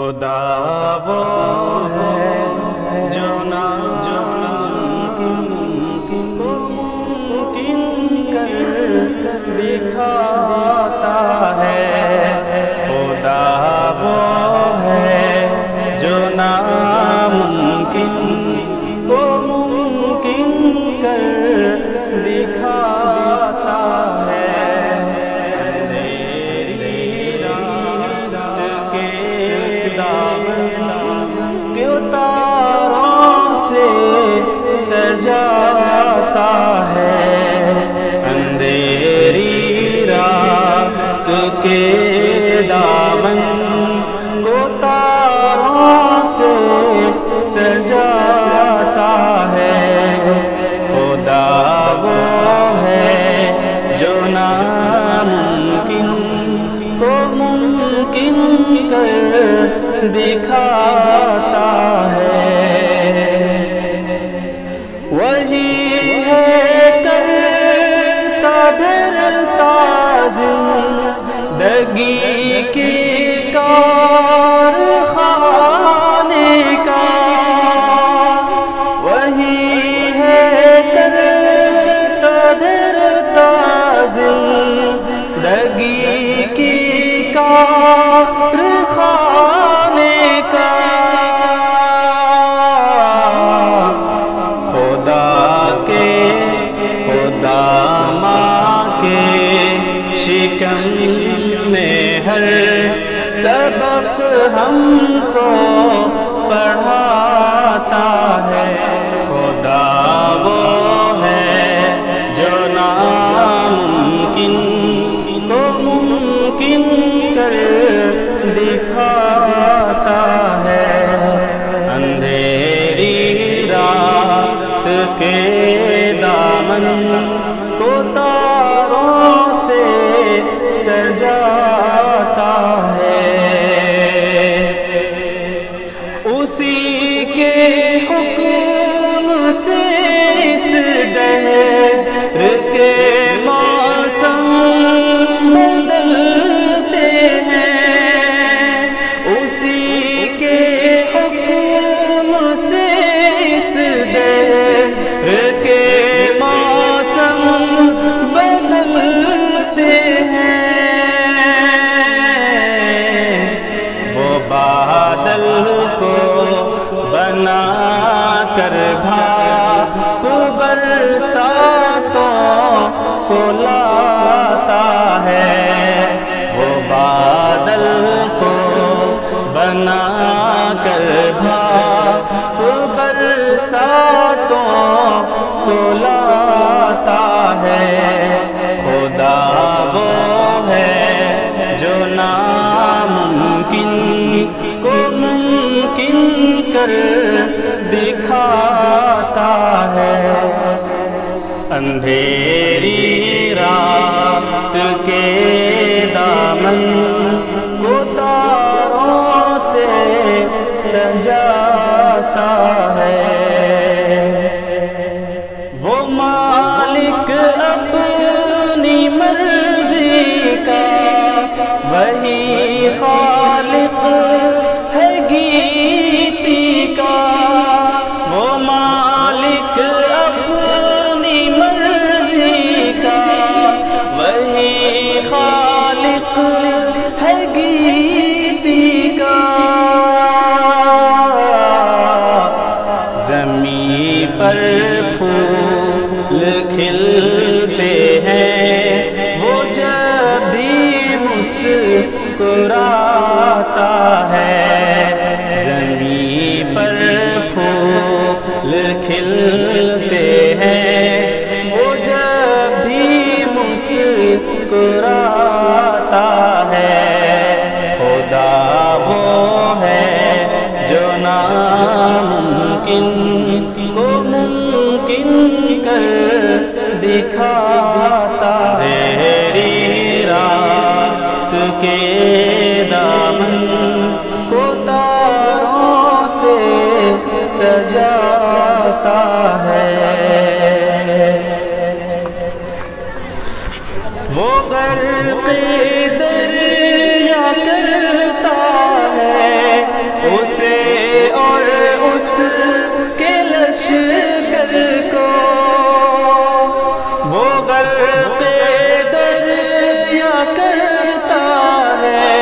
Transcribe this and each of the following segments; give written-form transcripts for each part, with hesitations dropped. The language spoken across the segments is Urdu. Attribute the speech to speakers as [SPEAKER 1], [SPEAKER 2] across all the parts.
[SPEAKER 1] خدا وہ ہے جو ناممکن کو ممکن کر دکھاتا ہے۔ خدا وہ ہے جو ناممکن کو ممکن کر دکھاتا ہے۔ سجاتا ہے اندھیری رات کے دامن کو تاروں سے سجاتا ہے۔ خدا وہ ہے جو ناممکن کو ممکن کر دکھاتا ہے۔ وہی ہے کرتا دھرتا زندگی کی کارخانے کا۔ وہی ہے کرتا دھرتا زندگی کی کارخانے کا۔ شکم میں ہر سبق ہم کو پڑھاتا ہے۔ خدا وہ ہے جو ناممکن کو ممکن کر دکھاتا ہے۔ اندھیری رات کے دامن کو تاروں سے سجاتا ہے۔ اسی کے حکم سے اس دہر کے موسم بدلتے ہیں۔ اسی کے حکم سے اس دہر کے موسم بدلتے ہیں۔ بادل کو بنا کر بھاپ برساتوں کو لاتا ہے۔ وہ بادل کو بنا کر بھاپ برساتوں کو لاتا ہے۔ خدا وہ ہے جو ناممکن کو ممکن کر دکھاتا ہے۔ اندھیری رات کے دامن کو تاروں سے سجاتا ہے۔ وہ مالک اپنی مرضی کا، وہی خالق ہے گیتی کا۔ وہ مالک اپنی مرضی کا، وہی خالق ہے گیتی کا۔ زمین پر پھول کھلتے ہیں وہ جب بھی مسکراتا ہے۔ زمین پر پھول کھلتے ہیں وہ جب بھی مسکراتا ہے۔ خدا وہ ہے جو ناممکن کو ممکن کر دکھاتا ہے۔ کے دامن کو تاروں سے سجاتا ہے۔ وہ غرق دریا کرتا ہے اسے اور اس کے لشکر کو، وہ غرق دریا کرتا ہے،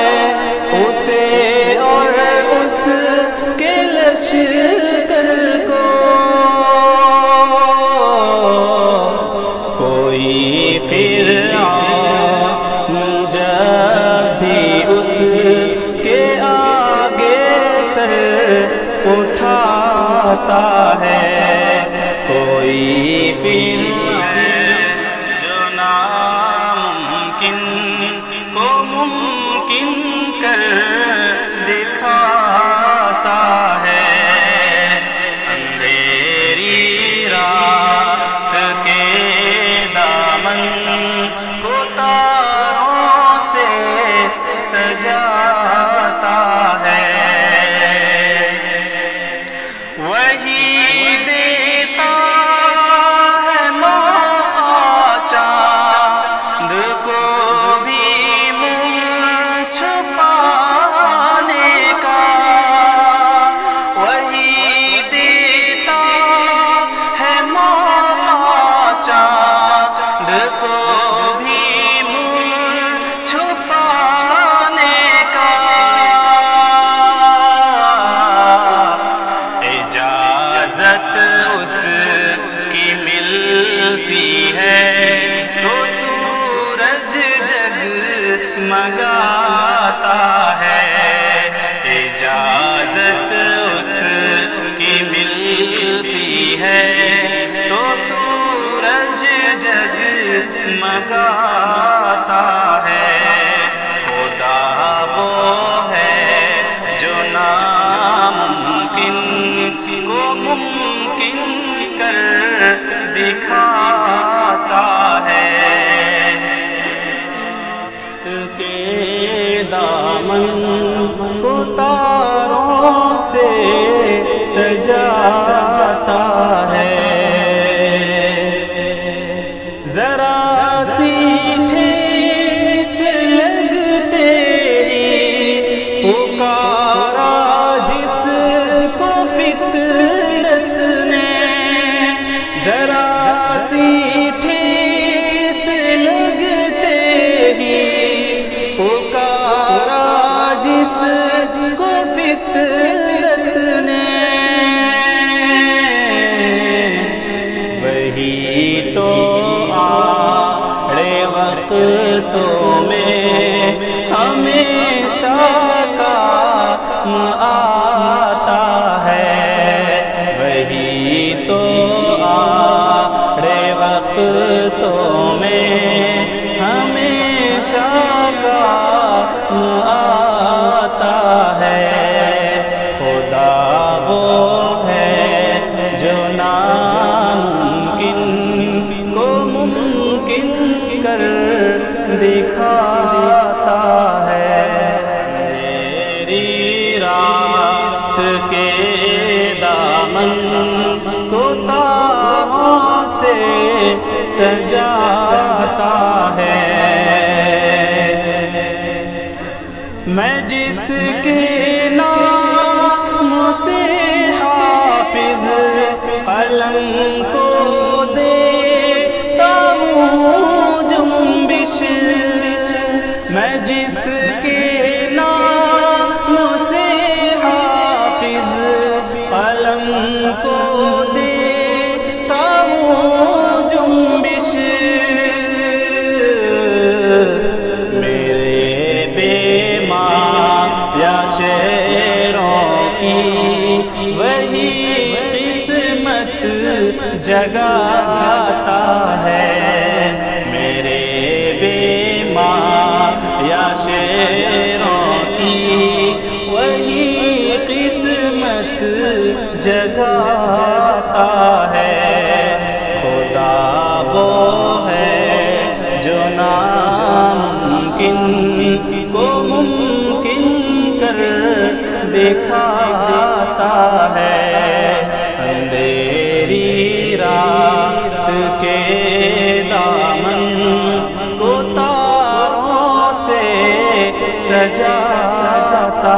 [SPEAKER 1] اسے اور اس کے لشکر کو، کوئی فرعون جب بھی اس کے آگے سر اٹھاتا ہے، کوئی فرعون جو ناممکن کو ممکن کر دکھاتا ہے، اندھیری رات کے دامن کو تاروں سے سجاتا ہے، وہی دیتا ہے موقع چاند کو بھی منہ چھپانے کا، وہی دیتا ہے موقع چاند کو بھی منہ چھپانے کا، اجازت اس کی ملتی ہے تو سورج جگمگاتا ہے، اجازت اس کی ملتی ہے تو سورج جگمگاتا ہے، خدا وہ ہے جو ناممکن کو ممکن کر دکھاتا ہے، کے دامن کو تاروں سے سجاتا ہے، ذرا سی ٹھیس لگتے ہی پکارا جس کو فطرت نے، ذرا سی ٹھیس لگتے ہی پکارا جس کو فطرت نے، وہی تو آڑے وقتوں میں ہمیشہ کام آتا ہے، وہی تو آڑے وقتوں میں ہمیشہ کام آتا ہے، خدا وہ ہے جو ناممکن کو ممکن کر دکھاتا ہے، میری رات کے دامن کو تاروں سے سجاتا ہے، میں جس کے نام سے حافظ قلم کو دیتا ہوں جنبش، میں جس کے نام سے حافظ قلم کو دیتا ہوں جنبش، میرے بے مایا شعروں کی وہی قسمت جگاتا ہے، میرے بے مایا شعروں کی وہی قسمت جگاتا ہے، خدا وہ ہے جو ناممکن کو ممکن کر دکھاتا ہے، اندھیری رات کے دامن کو تاروں سے سجاتا